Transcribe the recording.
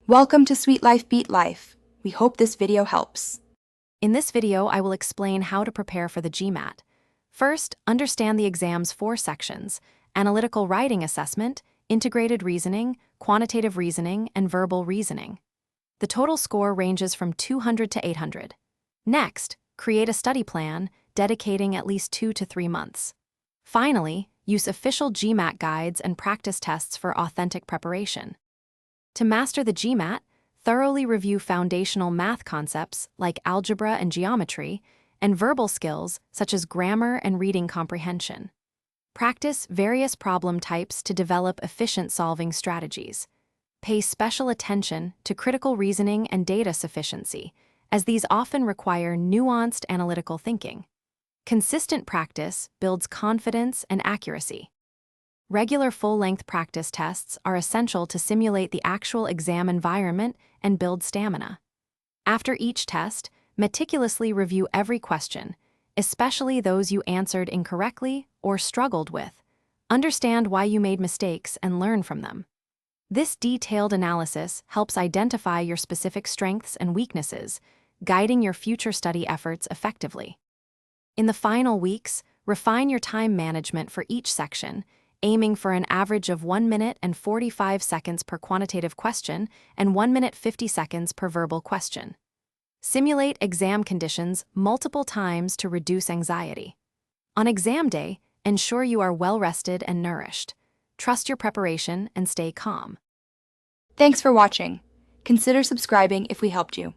Welcome to Sweet Life Beat Life. We hope this video helps. In this video, I will explain how to prepare for the GMAT. First, understand the exam's 4 sections: analytical writing assessment, integrated reasoning, quantitative reasoning, and verbal reasoning. The total score ranges from 200 to 800. Next, create a study plan, dedicating at least 2 to 3 months. Finally, use official GMAT guides and practice tests for authentic preparation. To master the GMAT, thoroughly review foundational math concepts like algebra and geometry, and verbal skills such as grammar and reading comprehension. Practice various problem types to develop efficient solving strategies. Pay special attention to critical reasoning and data sufficiency, as these often require nuanced analytical thinking. Consistent practice builds confidence and accuracy. Regular full-length practice tests are essential to simulate the actual exam environment and build stamina. After each test, meticulously review every question, especially those you answered incorrectly or struggled with. Understand why you made mistakes and learn from them. This detailed analysis helps identify your specific strengths and weaknesses, guiding your future study efforts effectively. In the final weeks, refine your time management for each section, aiming for an average of 1 minute and 45 seconds per quantitative question and 1 minute 50 seconds per verbal question. Simulate exam conditions multiple times to reduce anxiety. On exam day, ensure you are well rested and nourished. Trust your preparation and stay calm. Thanks for watching. Consider subscribing if we helped you.